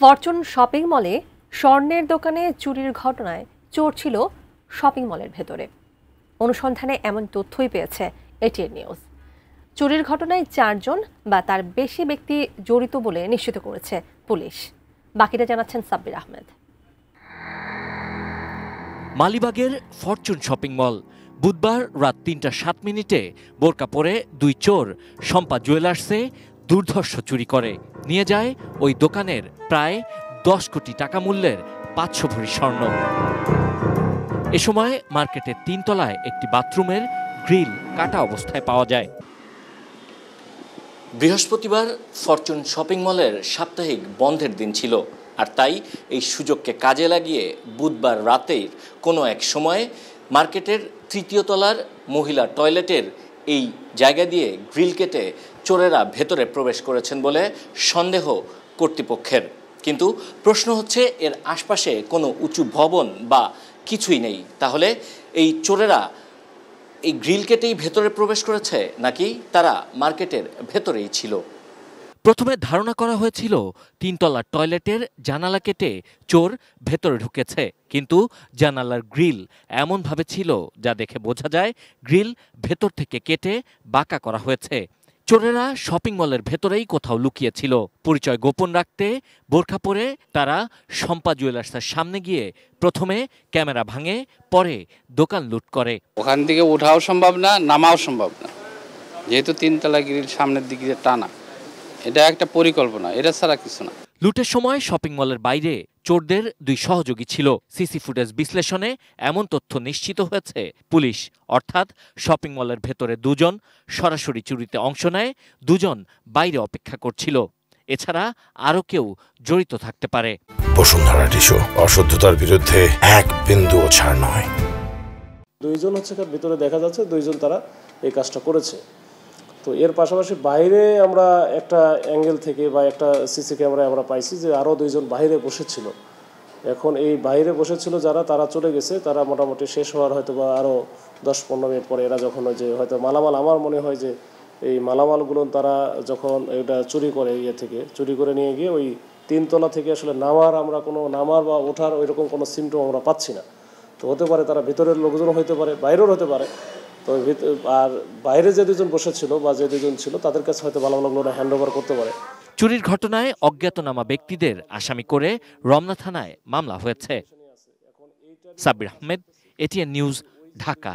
Fortune shopping মলে স্বর্ণের দোকানে চুরির ঘটনায় চোর ছিল শপিং মলের ভেতরে। অনুসন্ধানে এমন তথ্যই পেয়েছে এটিএন নিউজ। চুরির ঘটনায় 4 জন বা তার বেশি ব্যক্তি জড়িত বলে নিশ্চিত করেছে পুলিশ। বাকিটা জানাচ্ছেন সাব্বির আহমেদ। মালিবাগের ফরচুন শপিং মল বুধবার রাত ৩টা ৭ মিনিটে বোরকা পরে 2 চোর শম্পা জুয়েলার্সে দুর্ধর্ষ চুরি করে নিয়ে যায় ওই দোকানের প্রায় 10 কোটি টাকা মূল্যের 500 ভরি স্বর্ণ। এ সময় মার্কেটের 3 তলায় একটি বাথরুমের গ্রিল কাটা অবস্থায় পাওয়া যায়। বৃহস্পতিবার ফরচুন শপিং মলের সাপ্তাহিক বন্ধের দিন ছিল, আর তাই এই সুযোগকে কাজে লাগিয়ে বুধবার রাতের কোনো এক সময়ে মার্কেটের 3য় তলার মহিলা টয়লেটের এই জায়গা দিয়ে গ্রিল কেটে চোরেরা ভেতরে প্রবেশ করেছেন বলে সন্দেহ কর্তৃপক্ষের। কিন্তু প্রশ্ন হচ্ছে, এর আশপাশে কোনো উঁচু ভবন বা কিছুই নেই, তাহলে এই চোরেরা এই গ্রিল কেটেই ভেতরে প্রবেশ করেছে নাকি তারা মার্কেটের ভেতরেই ছিল? প্রথমে ধারণা করা হয়েছিল 3 তলার টয়লেটের জানালা কেটে চোর ভেতরে ঢুকেছে, কিন্তু জানালার গ্রিল এমনভাবে ছিল যা দেখে বোঝা যায় গ্রিল ভেতর থেকে কেটে বাঁকা করা হয়েছে। চোরেরা শপিং মলের ভেতরেই কোথাও লুকিয়েছিল। পরিচয় গোপন রাখতে বোরখা পরে তারা শম্পা জুয়েলার্সের সামনে গিয়ে প্রথমে ক্যামেরা ভাঙে, পরে দোকান লুট করে। ওখান থেকে ওঠাও সম্ভব না, নামাও সম্ভব না, যেহেতু 3 তলা গ্রিল সামনের দিকে টানা। এটা একটা পরিকল্পনা, এটা ছাড়া কিছু না। লুটের সময় শপিং মলের বাইরে চোরদের 2 সহযোগী ছিল। সিসি ফুটেজ বিশ্লেষণে এমন তথ্য নিশ্চিত হয়েছে পুলিশ, অর্থাৎ শপিং মলের ভেতরে 2 জন সরাসরি চুরিতে অংশ নেয়, 2 জন বাইরে অপেক্ষা করছিল। এছাড়া আরও কেউ জড়িত থাকতে পারে। বসুন্ধরা টিস্যু, অশুদ্ধতার বিরুদ্ধে এক বিন্দুও ছাড় নয়। 2 জন হচ্ছে ভিতরে দেখা যাচ্ছে 2 জন তারা এই কাজটা করেছে। তো এর পাশাপাশি বাইরে আমরা একটা অ্যাঙ্গেল থেকে বা একটা সিসি ক্যামেরায় আমরা পাইছি যে আরও 2 জন বাইরে বসেছিল। এখন এই বাইরে বসেছিল যারা, তারা চলে গেছে। তারা মোটামুটি শেষ হওয়ার হয়তো বা আরও 10-15 মিনিট পরে এরা যখন ওই যে হয়তো মালামাল, আমার মনে হয় যে এই মালামালগুলো তারা যখন এটা চুরি করে, থেকে চুরি করে নিয়ে গিয়ে ওই 3 তলা থেকে আসলে আমরা কোনো নামার বা ওঠার ওইরকম কোনো সিমটম আমরা পাচ্ছি না। তো হতে পারে তারা ভিতরের লোকজন হতে পারে, বাইরেও হতে পারে। তো আর বাইরে যে 2 জন বসেছিল বা যে 2 জন ছিল তাদের কাছে হয়তো মালামালগুলো হ্যান্ড ওভার করতে পারে। চুরির ঘটনায় অজ্ঞাতনামা ব্যক্তিদের আসামি করে রমনা থানায় মামলা হয়েছে। Sabbir Ahmed, ATN news, Dhaka.